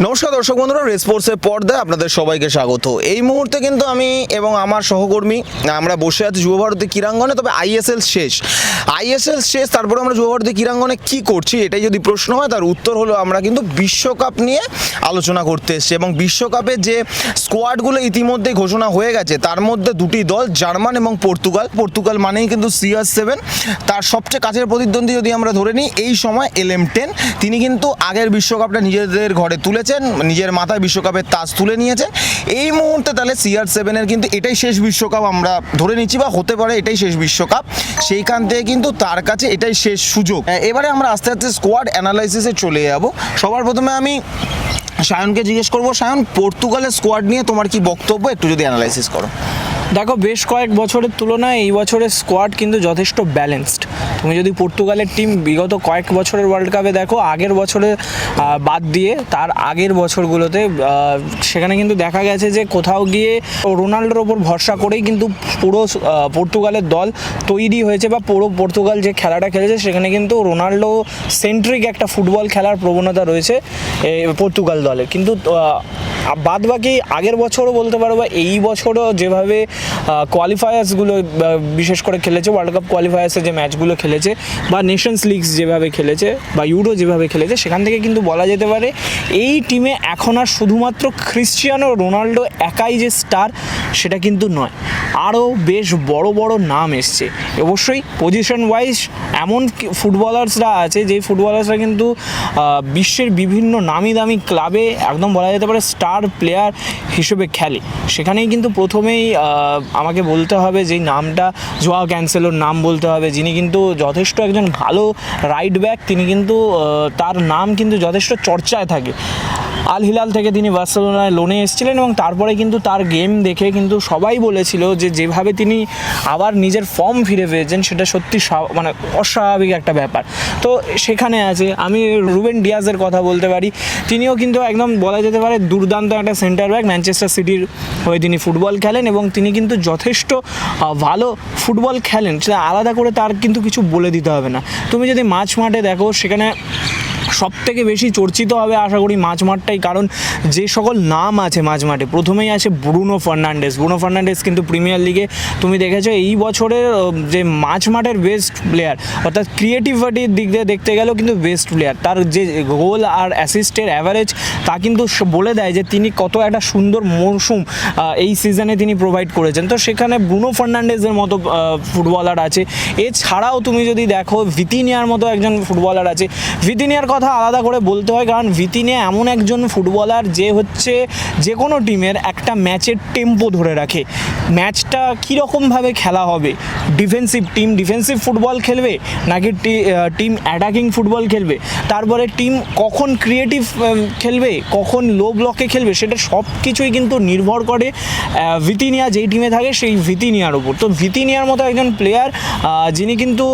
নমস্কার দর্শক বন্ধুরা, রেসপোর্টসের পর্দায় আপনাদের সবাইকে স্বাগত। এই মুহূর্তে কিন্তু আমি এবং আমার সহকর্মী আমরা বসে আছি যুবভারতী ক্রীড়াঙ্গনে। তবে আইএসএল শেষ, তারপরে আমরা যুবভারতী ক্রীড়াঙ্গনে কি করছি এটাই যদি প্রশ্ন হয়, তার উত্তর হলো আমরা কিন্তু বিশ্বকাপ নিয়ে আলোচনা করতে এসেছি। এবং বিশ্বকাপে যে স্কোয়াডগুলো ইতিমধ্যে ঘোষণা হয়ে গেছে তার মধ্যে দুটি দল, জার্মান এবং পর্তুগাল মানেই কিন্তু CR7। তার সবচেয়ে কাছের প্রতিদ্বন্দ্বী যদি আমরা ধরে নিই এই সময় LM10, তিনি কিন্তু আগের বিশ্বকাপটা নিজেদের ঘরে তুলেছেন, নিজের মাথায় বিশ্বকাপের তাজ তুলে নিয়েছেন। এই মুহূর্তে তাহলে CR7 এর কিন্তু এটাই শেষ বিশ্বকাপ আমরা ধরে নিচ্ছি, বা হতে পারে এটাই শেষ বিশ্বকাপ। সেইখান থেকে কিন্তু তার কাছে এটাই শেষ সুযোগ। এবারে আমরা আস্তে আস্তে স্কোয়াড অ্যানালাইসিসে চলে যাব। সবার প্রথমে আমি সায়নকে জিজ্ঞেস করবো, সায়ন, পর্তুগালের স্কোয়াড নিয়ে তোমার কি বক্তব্য, একটু যদি অ্যানালাইসিস করো। দেখো, বেশ কয়েক বছরের তুলনায় এই বছরের স্কোয়াড কিন্তু যথেষ্ট ব্যালেন্সড। তুমি যদি পর্তুগালের টিম বিগত কয়েক বছরের ওয়ার্ল্ড কাপে দেখো, আগের বছরে বাদ দিয়ে তার আগের বছরগুলোতে সেখানে কিন্তু দেখা গেছে যে কোথাও গিয়ে রোনাল্ডোর ওপর ভরসা করেই কিন্তু পুরো পর্তুগালের দল তৈরি হয়েছে, বা পুরো পর্তুগাল যে খেলাটা খেলেছে সেখানে কিন্তু রোনাল্ডো সেন্ট্রিক একটা ফুটবল খেলার প্রবণতা রয়েছে পর্তুগাল দলের। কিন্তু বাদ বাকি আগের বছরও বলতে পারো, বা এই বছরও যেভাবে কোয়ালিফায়ার্সগুলো বিশেষ করে খেলেছে, ওয়ার্ল্ড কাপ কোয়ালিফায়ার্সে যে ম্যাচগুলো খেলেছে, বা নেশনস লিগস যেভাবে খেলেছে, বা ইউরো যেভাবে খেলেছে, সেখান থেকে কিন্তু বলা যেতে পারে এই টিমে এখন আর শুধুমাত্র ক্রিশ্চিয়ানো রোনাল্ডো একাই যে স্টার সেটা কিন্তু নয়, আরও বেশ বড় বড় নাম এসছে। অবশ্যই পজিশন ওয়াইজ এমন ফুটবলার্সরা আছে যে ফুটবলার্সরা কিন্তু বিশ্বের বিভিন্ন নামি দামি ক্লাবে একদম বলা যেতে পারে স্টার প্লেয়ার হিসেবে খেলে। সেখানেই কিন্তু প্রথমেই আমাকে বলতে হবে যেই নামটা, জোয়াও ক্যানসেলোর নাম বলতে হবে, যিনি কিন্তু যথেষ্ট একজন ভালো রাইট ব্যাক। তিনি কিন্তু তার নাম কিন্তু যথেষ্ট চর্চায় থাকে। আল হিলাল থেকে তিনি বার্সেলোনায় লোনে এসেছিলেন, এবং তারপরে কিন্তু তার গেম দেখে কিন্তু সবাই বলেছিল যে যেভাবে তিনি আবার নিজের ফর্ম ফিরে পেয়েছেন সেটা সত্যি মানে অস্বাভাবিক একটা ব্যাপার। তো সেখানে আছে, আমি রুবেন ডিয়াজের কথা বলতে পারি। তিনিও কিন্তু একদম বলা যেতে পারে দুর্দান্ত একটা সেন্টার ব্যাক, ম্যানচেস্টার সিটির হয়ে তিনি ফুটবল খেলেন, এবং তিনি কিন্তু যথেষ্ট ভালো ফুটবল খেলেন। সেটা আলাদা করে তার কিন্তু কিছু বলে দিতে হবে না। তুমি যদি মাঠে দেখো, সেখানে সবথেকে বেশি চর্চিত হবে আশা করি মাঠটাই, কারণ যে সকল নাম আছে মাঠে প্রথমেই আছে ব্রুনো ফার্নান্ডেস কিন্তু প্রিমিয়ার লিগে তুমি দেখেছো এই বছরের যে মাঠের বেস্ট প্লেয়ার, অর্থাৎ ক্রিয়েটিভিটির দিক দিয়ে দেখতে গেলেও কিন্তু বেস্ট প্লেয়ার। তার যে গোল আর অ্যাসিস্টের অ্যাভারেজ তা কিন্তু বলে দেয় যে তিনি কত একটা সুন্দর মরশুম এই সিজনে তিনি প্রোভাইড করেছেন। তো সেখানে ব্রুনো ফার্নান্ডেসের মতো ফুটবলার আছে। এছাড়াও তুমি যদি দেখো ভিতিনিয়ার মতো একজন ফুটবলার আছে। ভিতিনিয়ার কথা আলাদা করে বলতে হয়, কারণ ভিতিনিয়া এমন একজন ফুটবলার যে হচ্ছে যে কোনো টিমের একটা ম্যাচের টেম্পো ধরে রাখে। ম্যাচটা কীরকমভাবে খেলা হবে, ডিফেন্সিভ ফুটবল খেলবে নাকি টিম অ্যাটাকিং ফুটবল খেলবে, তারপরে টিম কখন ক্রিয়েটিভ খেলবে, কখন লো ব্লকে খেলবে, সেটা সব কিছুই কিন্তু নির্ভর করে ভিতিনিয়া যেই টিমে থাকে সেই ভিতিনিয়ার উপর। তো ভিতিনিয়ার মতো একজন প্লেয়ার, যিনি কিন্তু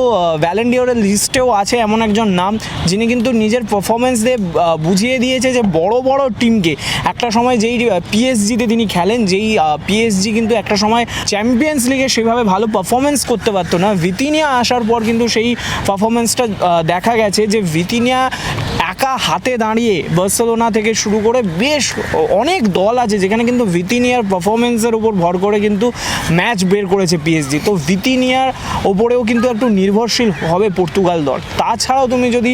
ব্যালন ডিওরের লিস্টেও আছে, এমন একজন নাম যিনি কিন্তু নিজের পারফরমেন্স দিয়ে বুঝিয়ে দিয়েছে যে বড় বড় টিমকে একটা সময় যেই পিএসজিতে তিনি খেলেন, যেই পিএসজি কিন্তু একটা সময় চ্যাম্পিয়ন্স লিগে সেভাবে ভালো পারফরমেন্স করতে পারতো না। ভিতিনিয়া আসার পর কিন্তু সেই পারফরমেন্সটা দেখা গেছে যে ভিতিনিয়া একা হাতে দাঁড়িয়ে বার্সেলোনা থেকে শুরু করে বেশ অনেক দল আছে যেখানে কিন্তু ভিতিনিয়ার পারফরমেন্সের উপর ভর করে কিন্তু ম্যাচ বের করেছে পিএসজি। তো ভিতিনিয়ার ওপরেও কিন্তু একটু নির্ভরশীল হবে পর্তুগাল দল। তাছাড়াও তুমি যদি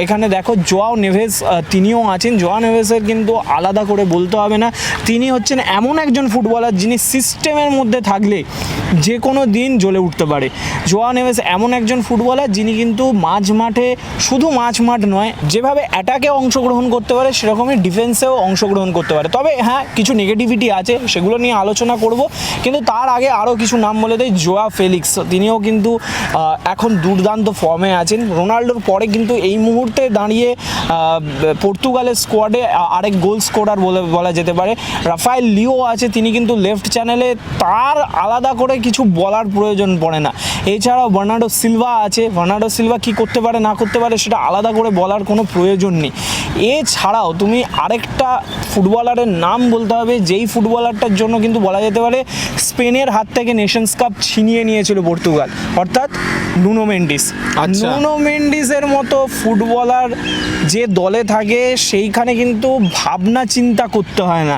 এখানে দেখো জোয়াও নেভেস, তিনিও আছেন। জোয়াও নেভেসের কিন্তু আলাদা করে বলতে হবে না, তিনি হচ্ছেন এমন একজন ফুটবলার যিনি সিস্টেমের মধ্যে থাকলে যে কোনো দিন জ্বলে উঠতে পারে। জোয়াও নেভেস এমন একজন ফুটবলার যিনি কিন্তু মাঠে শুধু মাঠ নয়, যেভাবে অ্যাটাকে অংশগ্রহণ করতে পারে সেরকমই ডিফেন্সেও অংশগ্রহণ করতে পারে। তবে হ্যাঁ, কিছু নেগেটিভিটি আছে, সেগুলো নিয়ে আলোচনা করব, কিন্তু তার আগে আরও কিছু নাম বলে দেয়। জোয়া ফেলিক্স, তিনিও কিন্তু এখন দুর্দান্ত ফর্মে আছেন। রোনাল্ডোর পরে কিন্তু এই মুহূর্তে দাঁড়িয়ে পর্তুগালের স্কোয়াডে আরেক গোল স্কোরার বলা যেতে পারে। রাফায়েল লিও আছে, তিনি কিন্তু লেফট চ্যানেলে, তার আলাদা করে কিছু বলার প্রয়োজন পড়ে না। এছাড়াও বার্নার্ডো সিলভা আছে, বার্নার্ডো সিলভা কী করতে পারে না করতে পারে সেটা আলাদা করে বলার কোনো প্রয়োজন নেই। এছাড়াও তুমি আরেকটা ফুটবলারের নাম বলতে হবে, যেই ফুটবলারটার জন্য কিন্তু বলা যেতে পারে স্পেনের হাত থেকে নেশনস কাপ ছিনিয়ে নিয়েছিল পর্তুগাল, অর্থাৎ নুনো মেন্ডিস। আচ্ছা। নুনো মেন্ডিসের মতো ফুটবলার যে দলে থাকে সেইখানে কিন্তু ভাবনা চিন্তা করতে হয় না।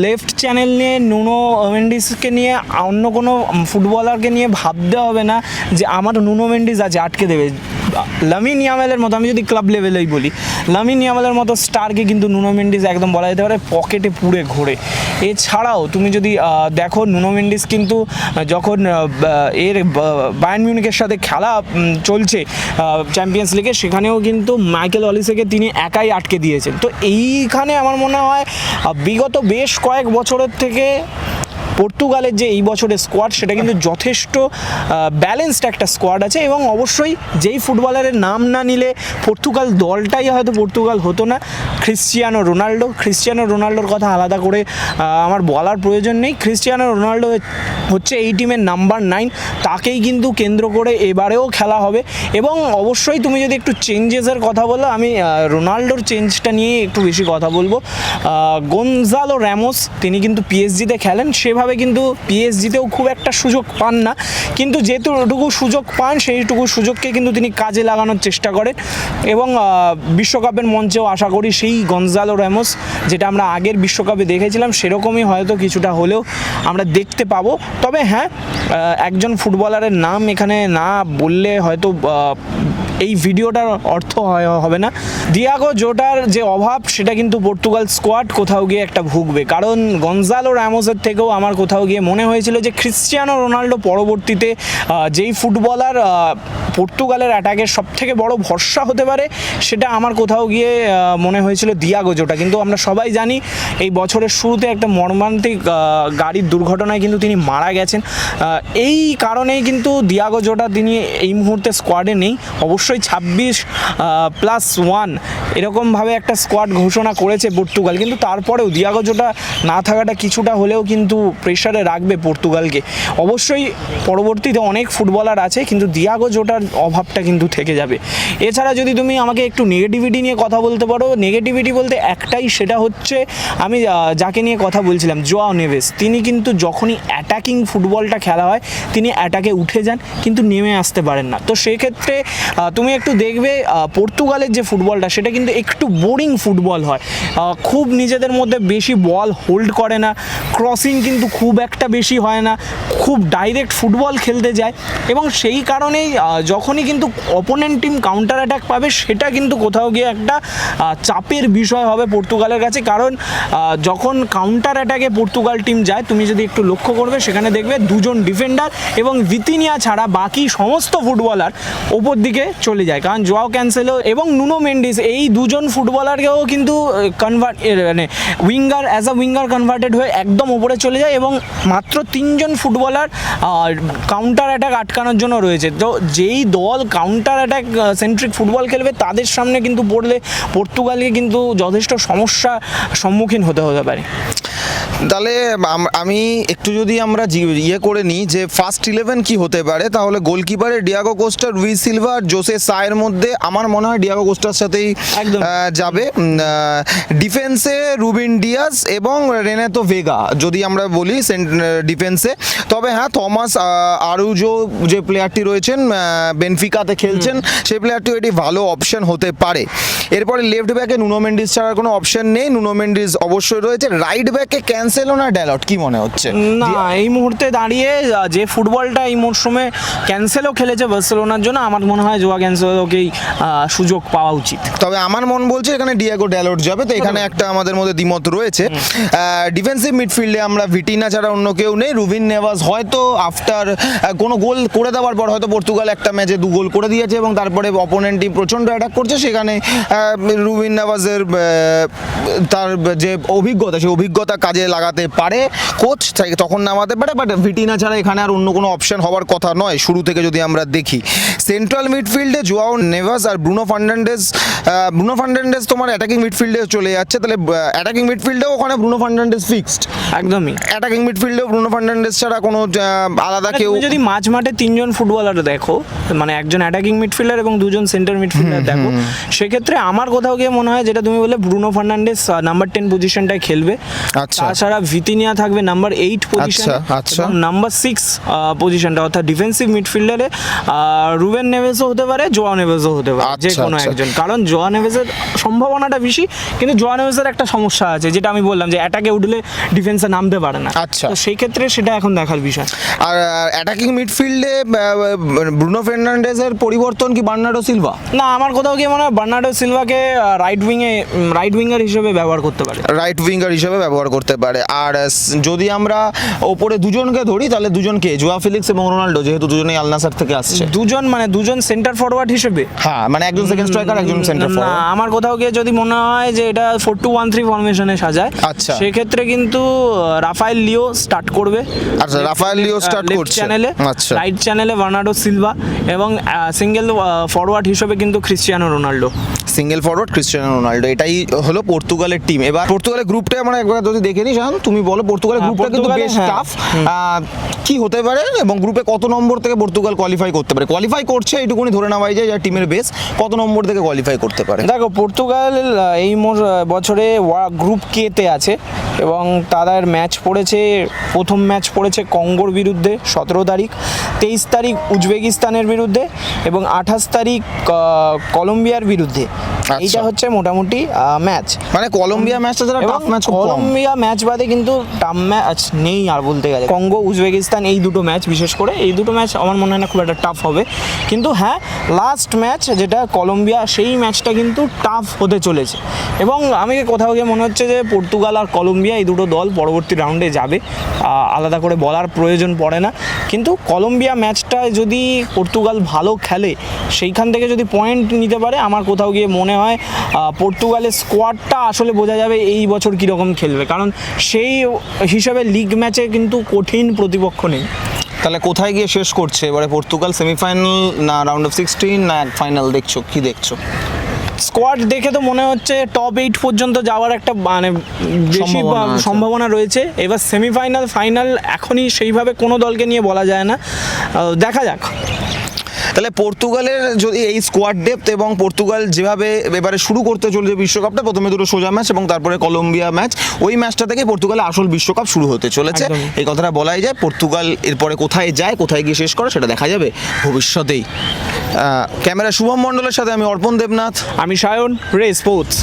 লেফট চ্যানেল নিয়ে নুনো মেন্ডিসকে নিয়ে অন্য কোনো ফুটবলারকে নিয়ে ভাবতে হবে না যে আমার নুনো মেন্ডিস আছে আটকে দেবে। লামিন ইয়ামালের মতো, আমি যদি ক্লাব লেভেলেই বলি, লামিন ইয়ামালের মতো স্টারকে কিন্তু নুনো মেন্ডিস একদম বলা যেতে পারে পকেটে পুড়ে ঘোরে। এছাড়াও তুমি যদি দেখো নুনো মেন্ডিস কিন্তু যখন এর বায়ার্ন মিউনিখের সাথে খেলা চলছে চ্যাম্পিয়ন্স লিগে, সেখানেও কিন্তু মাইকেল অলিসেকে তিনি একাই আটকে দিয়েছেন। তো এইখানে আমার মনে হয় বিগত বেশ কয়েক বছরের থেকে পর্তুগালের যে এই বছরের স্কোয়াড সেটা কিন্তু যথেষ্ট ব্যালেন্সড একটা স্কোয়াড আছে, এবং অবশ্যই যেই ফুটবলারের নাম না নিলে পর্তুগাল দলটাই হয়তো পর্তুগাল হতো না, ক্রিশ্চিয়ানো রোনাল্ডোর কথা আলাদা করে আমার বলার প্রয়োজন নেই। ক্রিশ্চিয়ানো রোনাল্ডো হচ্ছে এই টিমের নাম্বার 9, তাকেই কিন্তু কেন্দ্র করে এবারেও খেলা হবে। এবং অবশ্যই তুমি যদি একটু চেঞ্জেসের কথা বলো, আমি রোনাল্ডোর চেঞ্জটা নিয়ে একটু বেশি কথা বলবো। গনজালো র্যামোস তিনি কিন্তু পিএসজিতে খেলেন, সেভাবে কিন্তু পিএসজিতেও খুব একটা সুযোগ পান না, কিন্তু যেটুকু সুযোগ পান সেইটুকু সুযোগকে কিন্তু তিনি কাজে লাগানোর চেষ্টা করেন, এবং বিশ্বকাপের মঞ্চেও আশা করি সেই গনজালো র্যামোস যেটা আমরা আগের বিশ্বকাপে দেখেছিলাম সেরকমই হয়তো কিছুটা হলেও আমরা দেখতে পাবো। তবে হ্যাঁ, একজন ফুটবলারের নাম এখানে না বললে হয়তো এই ভিডিওটার অর্থ হবে না। ডিয়াগো জোটার যে অভাব সেটা কিন্তু পর্তুগাল স্কোয়াড কোথাও গিয়ে একটা ভুগবে, কারণ গনজালো র্যামোসের থেকেও আমার কোথাও গিয়ে মনে হয়েছিল যে ক্রিশ্চিয়ানো রোনাল্ডো পরবর্তীতে যেই ফুটবলার পর্তুগালের অ্যাটাকের সবথেকে বড় ভরসা হতে পারে সেটা আমার কোথাও গিয়ে মনে হয়েছিল ডিয়াগো জোটা। কিন্তু আমরা সবাই জানি এই বছরের শুরুতে একটা মর্মান্তিক গাড়ির দুর্ঘটনায় কিন্তু তিনি মারা গেছেন। এই কারণেই কিন্তু ডিয়াগো জোটা তিনি এই মুহূর্তে স্কোয়াডে নেই। অবশ্যই 26+1 এরকমভাবে একটা স্কোয়াড ঘোষণা করেছে পর্তুগাল, কিন্তু তারপরেও ডিয়াগো জোটা না থাকাটা কিছুটা হলেও কিন্তু প্রেশারে রাখবে পর্তুগালকে। অবশ্যই পরবর্তীতে অনেক ফুটবলার আছে, কিন্তু ডিয়াগো জোটার অভাবটা কিন্তু থেকে যাবে। এছাড়া যদি তুমি আমাকে একটু নেগেটিভিটি নিয়ে কথা বলতে পারো, নেগেটিভিটি বলতে একটাই, সেটা হচ্ছে আমি যাকে নিয়ে কথা বলছিলাম জোয়াও নেভেস, তিনি কিন্তু যখনই অ্যাটাকিং ফুটবলটা খেলা হয় তিনি অ্যাটাকে উঠে যান কিন্তু নেমে আসতে পারেন না। তো সেক্ষেত্রে তুমি একটু দেখবে পর্তুগালের যে ফুটবলটা সেটা কিন্তু একটু বোরিং ফুটবল হয়, খুব নিজেদের মধ্যে বেশি বল হোল্ড করে না, ক্রসিং কিন্তু খুব একটা বেশি হয় না, খুব ডাইরেক্ট ফুটবল খেলতে যায়, এবং সেই কারণেই যখনই কিন্তু অপোনেন্ট টিম কাউন্টার অ্যাটাক পাবে সেটা কিন্তু কোথাও গিয়ে একটা চাপের বিষয় হবে পর্তুগালের কাছে। কারণ যখন কাউন্টার অ্যাটাকে পর্তুগাল টিম যায়, তুমি যদি একটু লক্ষ্য করবে সেখানে দেখবে দুজন ডিফেন্ডার এবং ভিতিনিয়া ছাড়া বাকি সমস্ত ফুটবলার ওপর দিকে চলে যায়, কারণ জোয়াও ক্যানসেলো এবং নুনো মেন্ডিস এই দুজন ফুটবলারকেও কিন্তু মানে অ্যাজ আ উইঙ্গার কনভার্টেড হয়ে একদম ওপরে চলে যায়, এবং মাত্র 3 জন ফুটবলার কাউন্টার অ্যাটাক আটকানোর জন্য রয়েছে। তো যেই দল কাউন্টার অ্যাটাক সেন্ট্রিক ফুটবল খেলবে তাদের সামনে কিন্তু পড়লে পর্তুগালকে কিন্তু যথেষ্ট সমস্যার সম্মুখীন হতে পারে। তাহলে আমি একটু যদি আমরা করে নিই যে ফার্স্ট 11 কি হতে পারে, তাহলে গোলকিপারে ডিয়াগো কোস্টা, লুইস সিলভা আর জোসে সায়ের মধ্যে আমার মনে হয় ডিয়াগো কোস্টার সাথেই যাবে। ডিফেন্সে রুবিন ডিয়াস এবং রেনেতো ভেগা যদি আমরা বলি ডিফেন্সে। তবে হ্যাঁ, থমাস আরুজো যে প্লেয়ারটি রয়েছেন বেনফিকাতে খেলছেন, সেই প্লেয়ারটিও এটি ভালো অপশন হতে পারে। এরপরে লেফট ব্যাকে নুনো মেন্ডিস ছাড়ার কোনো অপশন নেই, নুনো মেন্ডিস অবশ্যই রয়েছে। রাইট ব্যাকে ক্যান্সেলো না ড্যালট, কি মনে হচ্ছে? না, এই মুহূর্তে দাঁড়িয়ে যে ফুটবলটা এই মরশুমে ক্যান্সেলো খেলেছে বার্সেলোনার জন্য, আমার মনে হয় জোয়া ক্যান্সেলোকেই সুযোগ পাওয়া উচিত। তবে আমার মন বলছে এখানে ডিয়েগো ড্যালট যাবে, তো এখানে একটা আমাদের মধ্যে দ্বিমত রয়েছে। ডিফেন্সিভ মিডফিল্ডে আমরা ভিটিনা ছাড়া অন্য কেউ নেই। রুবিন নেভাস হয়তো আফটার কোনো গোল করে দেওয়ার পর হয়তো পর্তুগাল একটা ম্যাচে 2 গোল করে দিয়েছে এবং তারপরে অপোনেন্ট টিম প্রচণ্ড অ্যাটাক করছে, সেখানে রুবিন নেভাসের তার যে অভিজ্ঞতা সেই অভিজ্ঞতা কাজে লাগাতে পারে কোচ, তখন নামাতে পারে, বাট ভিটিনা ছাড়া এখানে আর অন্য কোনো অপশন হওয়ার কথা নয় শুরু থেকে যদি আমরা দেখি। সেন্ট্রাল মিডফিল্ডে জোয়াও নেভাস আর ব্রুনো ফার্নান্ডেজ তোমার অ্যাটাকিং মিডফিল্ডে চলে যাচ্ছে, তাহলে অ্যাটাকিং মিডফিল্ডেও ওখানে ব্রুনো ফার্নান্ডেজ ফিক্সড। একদমই। অ্যাটাকিং মিডফিল্ডেও ব্রুনো ফার্নান্ডেজ ছাড়া কোনো আলাদা কেউ। তুমি যদি মাঝ মাঠে 3 জন ফুটবলার দেখো, মানে একজন অ্যাটাকিং মিডফিল্ডার এবং 2 জন সেন্টার মিডফিল্ডার দেখো, সেক্ষেত্রে আমার কোথাও গিয়ে মনে হয় যেটা তুমি বললে ব্রুনো ফার্নান্ডেজ নাম্বার 10 পজিশনটায় খেলবে। আচ্ছা। তাছাড়া ভিতিনিয়া থাকবে নাম্বার 8 পজিশনে, আচ্ছা। এবং নাম্বার 6 পজিশনটা অর্থাৎ ডিফেন্সিভ মিডফিল্ডারে রুবেন নেভেসও হতে পারে, জোয়া নেভেসও হতে পারে, যে কোনো একজন। কারণ জোয়া নেভেসের সম্ভাবনাটা বেশি, কিন্তু জোয়া নেভেসের একটা সমস্যা আছে যেটা আমি বললাম যে অ্যাটাকে উঠলে ডিফেন্সে নামতে পারে না। আচ্ছা। তো সেই ক্ষেত্রে সেটা এখন দেখার বিষয়। আর অ্যাটাকিং মিডফিল্ডে ব্রুনো ফার্নান্ডেজের পরিবর্তন কি বার্নার্ডো সিলভা? না, আমার কোথাও গিয়ে মনে হয় বার্নার্ডো সিলভাকে রাইট উইঙ্গার হিসেবে ব্যবহার করতে পারে। রাইট উইঙ্গার হিসেবে ব্যবহার করতে পারে। আর যদি আমরা ওপরে দুজনকে ধরি তাহলে দুজনকে জোয়া ফেলিক্স এবং রোনাল্ডো, যেহেতু দুজনেই আল নাসর থেকে আসছে। দুজন সেন্টার ফরওয়ার্ড হিসেবে? হ্যাঁ, মানে একজন সেকেন্ড স্ট্রাইকার, একজন সেন্টার না, ফরওয়ার্ড। আমার কোথাও গিয়ে যদি মনে হয় যে এটা 4-2-1-3 ফরমেশনে সাজায়, আচ্ছা, সেক্ষেত্রে কিন্তু রাফায়েল লিও স্টার্ট করবে। আচ্ছা, রাফায়েল লিও স্টার্ট লেফট করছে। চ্যানেলে। আচ্ছা, রাইট চ্যানেলে বার্নার্ডো সিলভা এবং সিঙ্গেল ফরওয়ার্ড হিসেবে কিন্তু Cristiano Ronaldo. Single forward Cristiano Ronaldo. এটাই হলো পর্তুগালের টিম। এবার পর্তুগালের গ্রুপটা আমরা একবার যদি দেখে নিই, শান তুমি বলো পর্তুগালের গ্রুপটা কিন্তু বেশ টাফ। কি হতে পারে এবং গ্রুপে কত নম্বর থেকে পর্তুগাল কোয়ালিফাই করতে পারে? কোয়ালিফাই করছে এইটুকুনি ধরে নেওয়া যায়, যা টিমের বেস কত নম্বর থেকে কোয়ালিফাই করতে পারে? দেখো, পর্তুগাল এই বছরে গ্রুপ কে তে আছে এবং তাদের ম্যাচ পড়েছে, প্রথম ম্যাচ পড়েছে কঙ্গোর বিরুদ্ধে 17 তারিখ, 23 তারিখ উজবেকিস্তানের বিরুদ্ধে এবং 28 তারিখ কলম্বিয়ার বিরুদ্ধে। এইটা হচ্ছে মোটামুটি ম্যাচ। মানে কলম্বিয়া ম্যাচটা যারা টাফ ম্যাচ, কলম্বিয়া ম্যাচ বাদে কিন্তু টাফ ম্যাচ নেই আর বলতে গেলে। কঙ্গো, উজবেকিস্তান, এই দুটো ম্যাচ, বিশেষ করে এই দুটো ম্যাচ আমার মনে হয় না খুব একটা টাফ হবে। কিন্তু হ্যাঁ, লাস্ট ম্যাচ যেটা কলম্বিয়া, সেই ম্যাচটা কিন্তু টাফ হতে চলেছে। এবং আমি কোথাও গিয়ে মনে হচ্ছে যে পর্তুগাল আর কলম্বিয়া এই দুটো দল পরবর্তী রাউন্ডে যাবে, আলাদা করে বলার প্রয়োজন পড়ে না। কিন্তু কলম্বিয়া ম্যাচটায় যদি পর্তুগাল ভালো খেলে, সেইখান থেকে যদি পয়েন্ট নিতে পারে, আমার কোথাও গিয়ে মনে হয় পর্তুগালের স্কোয়াডটা আসলে বোঝা যাবে এই বছর কীরকম খেলবে। কারণ সেই হিসাবে লিগ ম্যাচে কিন্তু কঠিন প্রতিপক্ষ নেই। তাহলে কোথায় গিয়ে শেষ করছে এবারে পর্তুগাল? সেমিফাইনাল না রাউন্ড অফ 16 না ফাইনাল দেখছো? কি দেখছো? স্কোয়াড দেখে তো মনে হচ্ছে টপ 8 পর্যন্ত যাওয়ার একটা মানে বেশি সম্ভাবনা রয়েছে। এবার সেমিফাইনাল, ফাইনাল এখনই সেইভাবে কোনো দলকে নিয়ে বলা যায় না, দেখা যাক। তাহলে পর্তুগালের যদি এই স্কোয়াড ডেপথ এবং পর্তুগাল যেভাবে এবারে শুরু করতে চলেছে বিশ্বকাপটা, প্রথমে দুটো সোজা ম্যাচ এবং তারপরে কলম্বিয়া ম্যাচ, ওই ম্যাচটা থেকে পর্তুগালের আসল বিশ্বকাপ শুরু হতে চলেছে। এই কথাটা বলাই যায়। পর্তুগাল এরপরে কোথায় যায়, কোথায় গিয়ে শেষ করে, সেটা দেখা যাবে ভবিষ্যতেই। ক্যামেরা শুভম মণ্ডলের সাথে আমি অর্পণ দেবনাথ, আমি সায়ন, রে স্পোর্টস।